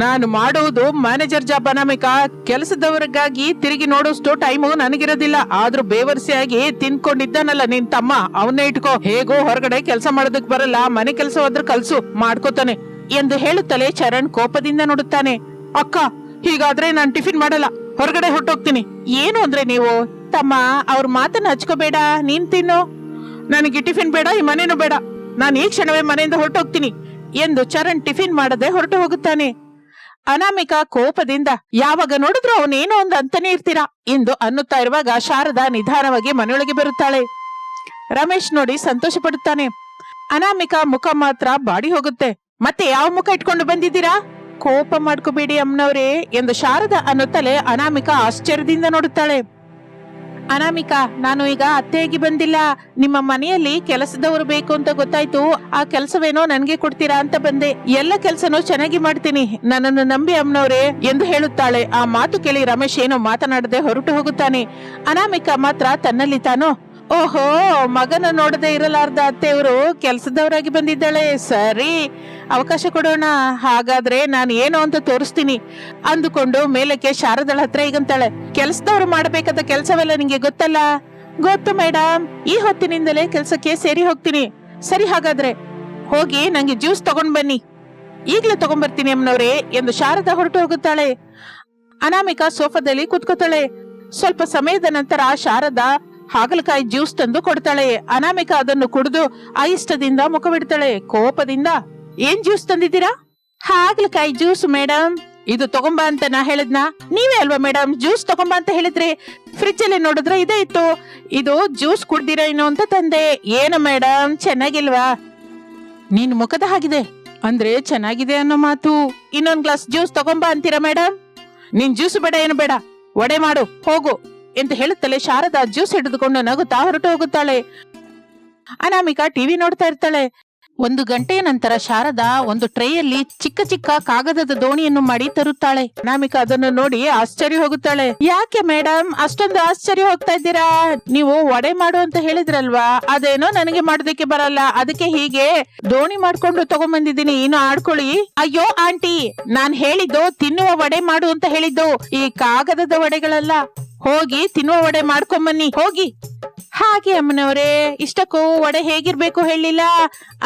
ನಾನು ಮಾಡುವುದು ಮ್ಯಾನೇಜರ್ ಜಾಬ್ ಅನಾಮಿಕ. ಕೆಲಸದವರಿಗಾಗಿ ತಿರುಗಿ ನೋಡೋಷ್ಟು ಟೈಮು ನನಗಿರೋದಿಲ್ಲ. ಆದ್ರೂ ಬೇವರ್ಸಿಯಾಗಿ ತಿನ್ಕೊಂಡಿದ್ದಾನಲ್ಲ ನಿನ್ ತಮ್ಮ, ಅವನ್ನೇ ಇಟ್ಕೋ. ಹೇಗೋ ಹೊರಗಡೆ ಕೆಲಸ ಮಾಡೋದಕ್ ಬರಲ್ಲ, ಮನೆ ಕೆಲಸ ಹೋದ್ರೆ ಕಲ್ಸು, ಮಾಡ್ಕೋತಾನೆ ಎಂದು ಹೇಳುತ್ತಲೇ ಚರಣ್ ಕೋಪದಿಂದ ನೋಡುತ್ತಾನೆ. ಅಕ್ಕ, ಹೀಗಾದ್ರೆ ನಾನ್ ಟಿಫಿನ್ ಮಾಡಲ್ಲ, ಹೊರಗಡೆ ಹೊರಟೋಗ್ತೀನಿ. ಏನು ಅಂದ್ರೆ ನೀವು ತಮ್ಮ, ಅವ್ರ ಮಾತನ್ನ ಹಚ್ಕೋಬೇಡ, ನೀನ್ ತಿನ್ನು. ನನಗೆ ಟಿಫಿನ್ ಬೇಡ, ಈ ಮನೇನು ಬೇಡ. ನಾನು ಈ ಕ್ಷಣವೇ ಮನೆಯಿಂದ ಹೊರಟೋಗ್ತೀನಿ ಎಂದು ಚರಣ್ ಟಿಫಿನ್ ಮಾಡದೆ ಹೊರಟು ಹೋಗುತ್ತಾನೆ. ಅನಾಮಿಕಾ ಕೋಪದಿಂದ, ಯಾವಾಗ ನೋಡಿದ್ರು ಅವನೇನೋ ಒಂದು ಅಂತಾನೆ ಇರ್ತೀರಾ ಎಂದು ಅನ್ನುತ್ತಾ ಇರುವಾಗ ಶಾರದಾ ನಿಧಾನವಾಗಿ ಮನೆಯೊಳಗೆ ಬರುತ್ತಾಳೆ. ರಮೇಶ್ ನೋಡಿ ಸಂತೋಷ ಪಡುತ್ತಾನೆ. ಅನಾಮಿಕಾ ಮುಖ ಮಾತ್ರ ಬಾಡಿ ಹೋಗುತ್ತೆ. ಮತ್ತೆ ಯಾವ ಮುಖ ಇಟ್ಕೊಂಡು ಬಂದಿದ್ದೀರಾ? ಕೋಪ ಮಾಡ್ಕೋಬೇಡಿ ಅಮ್ಮನವ್ರೆ ಎಂದು ಶಾರದಾ ಅನ್ನುತ್ತಲೇ ಅನಾಮಿಕಾ ಆಶ್ಚರ್ಯದಿಂದ ನೋಡುತ್ತಾಳೆ. ಅನಾಮಿಕಾ, ನಾನು ಈಗ ಅತ್ತೆಯಾಗಿ ಬಂದಿಲ್ಲ. ನಿಮ್ಮ ಮನೆಯಲ್ಲಿ ಕೆಲಸದವರು ಬೇಕು ಅಂತ ಗೊತ್ತಾಯ್ತು. ಆ ಕೆಲಸವೇನೋ ನನ್ಗೆ ಕೊಡ್ತೀರಾ ಅಂತ ಬಂದೆ. ಎಲ್ಲ ಕೆಲಸನೂ ಚೆನ್ನಾಗಿ ಮಾಡ್ತೀನಿ, ನನ್ನನ್ನು ನಂಬಿ ಅಮ್ಮನವ್ರೆ ಎಂದು ಹೇಳುತ್ತಾಳೆ. ಆ ಮಾತು ಕೇಳಿ ರಮೇಶ್ ಏನೋ ಮಾತನಾಡದೆ ಹೊರಟು ಹೋಗುತ್ತಾನೆ. ಅನಾಮಿಕಾ ಮಾತ್ರ ತನ್ನಲ್ಲಿ ತಾನು, ಓಹೋ, ಮಗನ ನೋಡದೆ ಇರಲಾರ್ದ ಅತ್ತೆಯವರು ಕೆಲಸದವರಾಗಿ ಬಂದಿದ್ದಾಳೆ. ಸರಿ, ಅವಕಾಶ ಕೊಡೋಣ. ಹಾಗಾದ್ರೆ ನಾನು ಏನು ಅಂತ ತೋರಿಸ್ತೀನಿ ಅಂದುಕೊಂಡು ಮೇಲಕ್ಕೆ ಶಾರದಳ ಹತ್ರ ಈಗಂತಾಳೆ, ಕೆಲಸದವ್ರು ಮಾಡಬೇಕಾದ ಕೆಲಸವೆಲ್ಲ ನಿಂಗೆ ಗೊತ್ತಲ್ಲ? ಗೊತ್ತು ಮೇಡಮ್, ಈ ಹೊತ್ತಿನಿಂದಲೇ ಕೆಲಸಕ್ಕೆ ಸೇರಿ ಹೋಗ್ತೀನಿ. ಸರಿ, ಹಾಗಾದ್ರೆ ಹೋಗಿ ನಂಗೆ ಜ್ಯೂಸ್ ತಗೊಂಡ್ ಬನ್ನಿ. ಈಗ್ಲೇ ತಗೊಂಡ್ಬರ್ತೀನಿ ಅಮ್ಮನವ್ರೆ ಎಂದು ಶಾರದಾ ಹೊರಟು ಹೋಗುತ್ತಾಳೆ. ಅನಾಮಿಕಾ ಸೋಫಾದಲ್ಲಿ ಕೂತ್ಕೋತಾಳೆ. ಸ್ವಲ್ಪ ಸಮಯದ ನಂತರ ಶಾರದಾ ಹಾಗಲಕಾಯಿ ಜ್ಯೂಸ್ ತಂದು ಕೊಡ್ತಾಳೆ. ಅನಾಮಿಕಾ ಅದನ್ನು ಕುಡಿದು ಇಷ್ಟದಿಂದ ಮುಖವಿಡ್ತಾಳೆ. ಕೋಪದಿಂದ, ಏನ್ ಜ್ಯೂಸ್ ತಂದಿದ್ದೀರಾ? ಹಾಗಲಕಾಯಿ ಜ್ಯೂಸ್ ಮೇಡಮ್. ಇದು ತಗೊಂಬ ಅಂತ ನಾ ಹೇಳಿದ್ನ? ನೀವೇ ಅಲ್ವಾ ಮೇಡಮ್ ಜ್ಯೂಸ್ ತಗೊಂಬ ಅಂತ ಹೇಳಿದ್ರಿ. ಫ್ರಿಜ್ ಅಲ್ಲಿ ನೋಡಿದ್ರೆ ಇದೇ ಇತ್ತು. ಇದು ಜ್ಯೂಸ್ ಕುಡ್ದಿರಾ ಏನು ಅಂತ ತಂದೆ. ಏನು ಮೇಡಮ್, ಚೆನ್ನಾಗಿಲ್ವಾ? ನೀನ್ ಮುಖದ ಹಾಗಿದೆ ಅಂದ್ರೆ ಚೆನ್ನಾಗಿದೆ ಅನ್ನೋ ಮಾತು. ಇನ್ನೊಂದ್ ಗ್ಲಾಸ್ ಜ್ಯೂಸ್ ತಗೊಂಬ ಅಂತೀರಾ ಮೇಡಮ್? ನೀನ್ ಜ್ಯೂಸ್ ಬೇಡ, ಏನು ಬೇಡ, ವಡೆ ಮಾಡು ಹೋಗು ಎಂದು ಹೇಳುತ್ತಲೇ ಶಾರದಾ ಜ್ಯೂಸ್ ಹಿಡಿದುಕೊಂಡು ನಗುತ್ತಾ ಹೊರಟು ಹೋಗುತ್ತಾಳೆ. ಅನಾಮಿಕಾ ಟಿವಿ ನೋಡ್ತಾ ಇರ್ತಾಳೆ. 1 ಗಂಟೆಯ ನಂತರ ಶಾರದಾ ಒಂದು ಟ್ರೇಯಲ್ಲಿ ಚಿಕ್ಕ ಚಿಕ್ಕ ಕಾಗದದ ದೋಣಿಯನ್ನು ಮಾಡಿ ತರುತ್ತಾಳೆ. ಅನಾಮಿಕಾ ಅದನ್ನು ನೋಡಿ ಆಶ್ಚರ್ಯ ಹೋಗುತ್ತಾಳೆ. ಯಾಕೆ ಮೇಡಮ್ ಅಷ್ಟೊಂದು ಆಶ್ಚರ್ಯ ಹೋಗ್ತಾ ಇದ್ದೀರಾ? ನೀವು ವಡೆ ಮಾಡು ಅಂತ ಹೇಳಿದ್ರಲ್ವಾ, ಅದೇನೋ ನನಗೆ ಮಾಡೋದಕ್ಕೆ ಬರಲ್ಲ, ಅದಕ್ಕೆ ಹೀಗೆ ದೋಣಿ ಮಾಡ್ಕೊಂಡು ತಗೊಂಡ್ಬಂದಿದ್ದೀನಿ. ಇನ್ನು ಆಡ್ಕೊಳ್ಳಿ. ಅಯ್ಯೋ ಆಂಟಿ, ನಾನ್ ಹೇಳಿದ್ದು ತಿನ್ನುವ ವಡೆ ಮಾಡು ಅಂತ ಹೇಳಿದ್ದು, ಈ ಕಾಗದದ ವಡೆಗಳಲ್ಲ. ಹೋಗಿ ತಿನ್ನುವ ವಡೆ ಮಾಡ್ಕೊಂಬನ್ನಿ, ಹೋಗಿ. ಹಾಗೆ ಅಮ್ಮನವ್ರೆ, ಇಷ್ಟಕ್ಕೂ ವಡೆ ಹೇಗಿರ್ಬೇಕು ಹೇಳಿಲ್ಲ?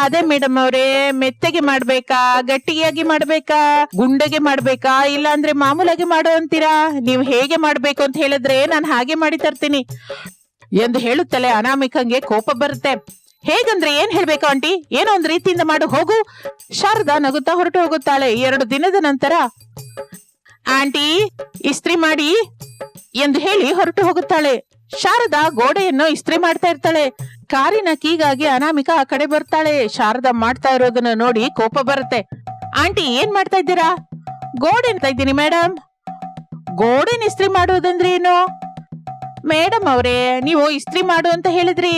ಅದೇ ಮೇಡಮ್ ಅವ್ರೆ, ಮೆತ್ತಗೆ ಮಾಡ್ಬೇಕಾ, ಗಟ್ಟಿಯಾಗಿ ಮಾಡ್ಬೇಕಾ, ಗುಂಡಗೆ ಮಾಡ್ಬೇಕಾ, ಇಲ್ಲ ಅಂದ್ರೆ ಮಾಮೂಲಾಗಿ ಮಾಡೋ ಅಂತೀರಾ? ನೀವು ಹೇಗೆ ಮಾಡ್ಬೇಕು ಅಂತ ಹೇಳಿದ್ರೆ ನಾನು ಹಾಗೆ ಮಾಡಿ ತರ್ತೀನಿ ಎಂದು ಹೇಳುತ್ತಲೇ ಅನಾಮಿಕಂಗೆ ಕೋಪ ಬರುತ್ತೆ. ಹೇಗಂದ್ರೆ ಏನ್ ಹೇಳ್ಬೇಕು ಆಂಟಿ? ಏನೋ ಒಂದ್ ರೀತಿಯಿಂದ ಮಾಡು, ಹೋಗು. ಶಾರದಾ ನಗುತ್ತಾ ಹೊರಟು ಹೋಗುತ್ತಾಳೆ. 2 ದಿನದ ನಂತರ, ಆಂಟಿ ಇಸ್ತ್ರಿ ಮಾಡಿ ಎಂದು ಹೇಳಿ ಹೊರಟು ಹೋಗುತ್ತಾಳೆ. ಶಾರದಾ ಗೋಡೆಯನ್ನು ಇಸ್ತ್ರಿ ಮಾಡ್ತಾ ಇರ್ತಾಳೆ. ಕಾರಿನ ಕೀಗಾಗಿ ಅನಾಮಿಕಾ ಆ ಕಡೆ ಬರ್ತಾಳೆ. ಶಾರದಾ ಮಾಡ್ತಾ ಇರೋದನ್ನ ನೋಡಿ ಕೋಪ ಬರುತ್ತೆ. ಆಂಟಿ ಏನ್ ಮಾಡ್ತಾ ಇದ್ದೀರಾ? ಗೋಡೆ ಅಂತ ಇದ್ದೀನಿ ಮೇಡಮ್. ಗೋಡೆನ ಇಸ್ತ್ರಿ ಮಾಡುವುದಂದ್ರೆ ಏನು? ಮೇಡಮ್ ಅವ್ರೆ, ನೀವು ಇಸ್ತ್ರಿ ಮಾಡು ಅಂತ ಹೇಳಿದ್ರಿ,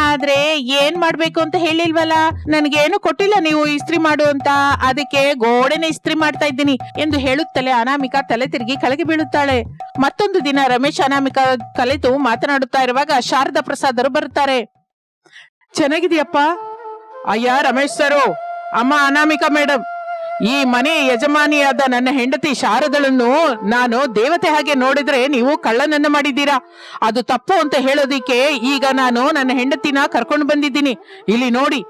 ಆದ್ರೆ ಏನ್ ಮಾಡ್ಬೇಕು ಅಂತ ಹೇಳಿಲ್ವಲ್ಲ. ನನ್ಗೇನು ಕೊಟ್ಟಿಲ್ಲ ನೀವು ಇಸ್ತ್ರಿ ಮಾಡು ಅಂತ, ಅದಕ್ಕೆ ಗೋಡೆನ ಇಸ್ತ್ರಿ ಮಾಡ್ತಾ ಇದ್ದೀನಿ ಎಂದು ಹೇಳುತ್ತಲೇ ಅನಾಮಿಕಾ ತಲೆ ತಿರುಗಿ ಕೆಳಗೆ ಬೀಳುತ್ತಾಳೆ. ಮತ್ತೊಂದು ದಿನ ರಮೇಶ್ ಅನಾಮಿಕಾ ಕಲಿತು ಮಾತನಾಡುತ್ತಾ ಇರುವಾಗ ಶಾರದಾ ಪ್ರಸಾದರು ಬರುತ್ತಾರೆ. ಚೆನ್ನಾಗಿದೆಯಪ್ಪ? ಅಯ್ಯ ರಮೇಶ್ ಸರು, ಅಮ್ಮ ಅನಾಮಿಕಾ ಮೇಡಮ್, ಈ ಮನೆ ಯಜಮಾನಿಯಾದ ನನ್ನ ಹೆಂಡತಿ ಶಾರದಳನ್ನು ನಾನು ದೇವತೆ ಹಾಗೆ ನೋಡಿದ್ರೆ ನೀವು ಕಳ್ಳನನ್ನ ಮಾಡಿದ್ದೀರಾ. ಅದು ತಪ್ಪು ಅಂತ ಹೇಳೋದಿಕ್ಕೆ ಈಗ ನಾನು ನನ್ನ ಹೆಂಡತಿನ ಕರ್ಕೊಂಡು ಬಂದಿದ್ದೀನಿ. ಇಲ್ಲಿ ನೋಡಿ,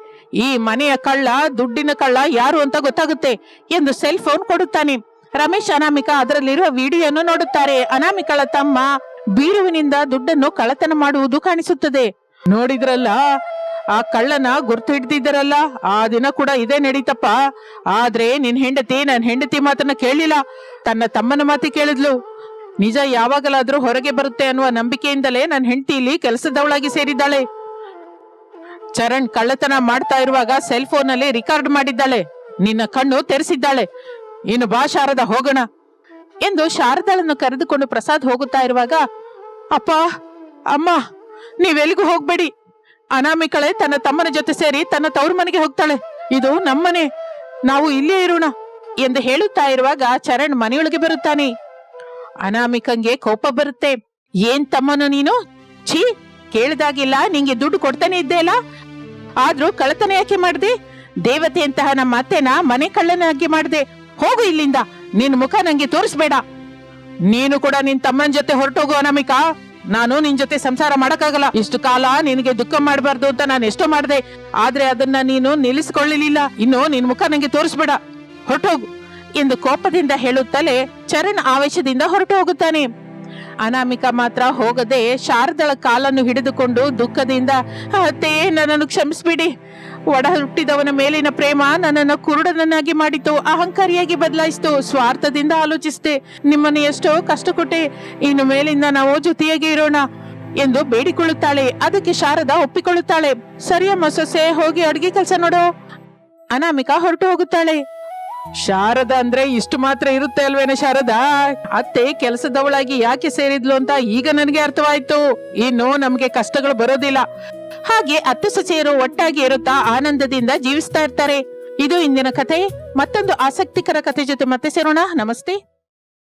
ಈ ಮನೆಯ ಕಳ್ಳ, ದುಡ್ಡಿನ ಕಳ್ಳ ಯಾರು ಅಂತ ಗೊತ್ತಾಗುತ್ತೆ ಎಂದು ಸೆಲ್ ಫೋನ್ ಕೊಡುತ್ತಾನೆ. ರಮೇಶ್ ಅನಾಮಿಕಾ ಅದರಲ್ಲಿರುವ ವಿಡಿಯೋನು ನೋಡುತ್ತಾರೆ. ಅನಾಮಿಕಳ ತಮ್ಮ ಬೀರುವಿನಿಂದ ದುಡ್ಡನ್ನು ಕಳ್ಳತನ ಮಾಡುವುದು ಕಾಣಿಸುತ್ತದೆ. ನೋಡಿದ್ರಲ್ಲ, ಆ ಕಳ್ಳನ ಗುರ್ತು ಹಿಡ್ದಿದ್ದರಲ್ಲ, ಆ ದಿನ ಕೂಡ ಇದೇ ನಡೀತಪ್ಪ. ಆದ್ರೆ ನಿನ್ ಹೆಂಡತಿ ನನ್ನ ಹೆಂಡತಿ ಮಾತನ್ನ ಕೇಳಿಲ್ಲ, ತನ್ನ ತಮ್ಮನ ಮಾತಿ ಕೇಳಿದ್ಲು. ನಿಜ ಯಾವಾಗಲಾದ್ರೂ ಹೊರಗೆ ಬರುತ್ತೆ ಅನ್ನುವ ನಂಬಿಕೆಯಿಂದಲೇ ನನ್ನ ಹೆಂಡತಿ ಇಲ್ಲಿ ಕೆಲಸದವಳಾಗಿ ಸೇರಿದ್ದಾಳೆ. ಚರಣ್ ಕಳ್ಳತನ ಮಾಡ್ತಾ ಇರುವಾಗ ಸೆಲ್ ಫೋನ್ ಅಲ್ಲಿ ರಿಕಾರ್ಡ್ ಮಾಡಿದ್ದಾಳೆ. ನಿನ್ನ ಕಣ್ಣು ತೆರೆಸಿದ್ದಾಳೆ. ಇನ್ನು ಬಾ ಶಾರದಾ, ಹೋಗೋಣ ಎಂದು ಶಾರದಾಳನ್ನು ಕರೆದುಕೊಂಡು ಪ್ರಸಾದ್ ಹೋಗುತ್ತಾ ಇರುವಾಗ, ಅಪ್ಪ ಅಮ್ಮ ನೀವೆಲ್ಲಿಗೂ ಹೋಗ್ಬೇಡಿ. ಅನಾಮಿಕಳೆ ತನ್ನ ತಮ್ಮನ ಜೊತೆ ಸೇರಿ ತನ್ನ ತವರು ಮನೆಗೆ ಹೋಗ್ತಾಳೆ. ಇದು ನಮ್ಮನೆ, ನಾವು ಇಲ್ಲೇ ಇರೋಣ ಎಂದು ಹೇಳುತ್ತಾ ಇರುವಾಗ ಚರಣ್ ಮನೆಯೊಳಗೆ ಬರುತ್ತಾನೆ. ಅನಾಮಿಕಂಗೆ ಕೋಪ ಬರುತ್ತೆ. ಏನ್ ತಮ್ಮನು ನೀನು? ಛೀ, ಕೇಳಿದಾಗಿಲ್ಲ ನಿಂಗೆ ದುಡ್ಡು ಕೊಡ್ತಾನೆ ಇದ್ದೆ ಅಲ್ಲ, ಆದ್ರೂ ಕಳ್ಳತನ ಯಾಕೆ ಮಾಡ್ದೆ? ದೇವತೆಯಂತಹ ನಮ್ಮ ಅತ್ತೆನ ಮನೆ ಕಳ್ಳನಾಗಿ ಮಾಡ್ದೆ. ಹೋಗು ಇಲ್ಲಿಂದ, ನಿನ್ ಮುಖ ನಂಗೆ ತೋರಿಸ್ಬೇಡ. ನೀನು ಕೂಡ ನಿನ್ ತಮ್ಮನ ಜೊತೆ ಹೊರಟೋಗು ಅನಾಮಿಕಾ. ನಾನು ನಿನ್ ಜೊತೆ ಸಂಸಾರ ಮಾಡಕ್ಕಾಗಲ್ಲ. ಇಷ್ಟು ಕಾಲ ನಿನಗೆ ದುಃಖ ಮಾಡಬಾರ್ದು ಅಂತ ನಾನು ಎಷ್ಟೋ ಮಾಡಿದೆ, ಆದ್ರೆ ಅದನ್ನ ನೀನು ನಿಲ್ಲಿಸಿಕೊಳ್ಳಲಿಲ್ಲ. ಇನ್ನು ನಿನ್ ಮುಖ ನಂಗೆ ತೋರಿಸ್ಬೇಡ, ಹೊರಟೋಗು ಎಂದು ಕೋಪದಿಂದ ಹೇಳುತ್ತಲೇ ಚರಣ್ ಆವೇಶದಿಂದ ಹೊರಟು ಹೋಗುತ್ತಾನೆ. ಅನಾಮಿಕಾ ಮಾತ್ರ ಹೋಗದೆ ಶಾರದಳ ಕಾಲನ್ನು ಹಿಡಿದುಕೊಂಡು ದುಃಖದಿಂದ, ಅತ್ತೆ ನನ್ನನ್ನು ಕ್ಷಮಿಸ್ಬಿಡಿ. ಒಡ ಹುಟ್ಟಿದವನ ಮೇಲಿನ ಪ್ರೇಮ ನನ್ನನ್ನು ಕುರುಡನನ್ನಾಗಿ ಮಾಡಿತು, ಅಹಂಕಾರಿಯಾಗಿ ಬದಲಾಯಿಸಿತು, ಸ್ವಾರ್ಥದಿಂದ ಆಲೋಚಿಸಿದೆ. ನಿಮ್ಮನ್ನು ಎಷ್ಟೋ ಕಷ್ಟ ಕೊಟ್ಟೆ. ಇನ್ನು ಮೇಲಿಂದ ನಾವು ಜೊತೆಯಾಗಿ ಇರೋಣ. ಎಂದು ಬೇಡಿಕೊಳ್ಳುತ್ತಾಳೆ. ಅದಕ್ಕೆ ಶಾರದಾ ಒಪ್ಪಿಕೊಳ್ಳುತ್ತಾಳೆ. ಸರಿಯಮ್ಮ ಸೊಸೆ, ಹೋಗಿ ಅಡ್ಗೆ ಕೆಲಸ ನೋಡು. ಅನಾಮಿಕಾ ಹೊರಟು ಹೋಗುತ್ತಾಳೆ. ಶಾರದಾ ಅಂದ್ರೆ ಇಷ್ಟು ಮಾತ್ರ ಇರುತ್ತೆ ಅಲ್ವೇನ ಶಾರದಾ? ಅತ್ತೆ ಕೆಲಸದವಳಾಗಿ ಯಾಕೆ ಸೇರಿದ್ಲು ಅಂತ ಈಗ ನನಗೆ ಅರ್ಥವಾಯ್ತು. ಇನ್ನು ನಮ್ಗೆ ಕಷ್ಟಗಳು ಬರೋದಿಲ್ಲ. ಹಾಗೆ ಅತ್ತೆ ಸೊಸೆಯರು ಒಟ್ಟಾಗಿ ಇರುತ್ತಾ ಆನಂದದಿಂದ ಜೀವಿಸ್ತಾ ಇರ್ತಾರೆ. ಇದು ಇಂದಿನ ಕಥೆ. ಮತ್ತೊಂದು ಆಸಕ್ತಿಕರ ಕಥೆ ಜೊತೆ ಮತ್ತೆ ಸೇರೋಣ. ನಮಸ್ತೆ.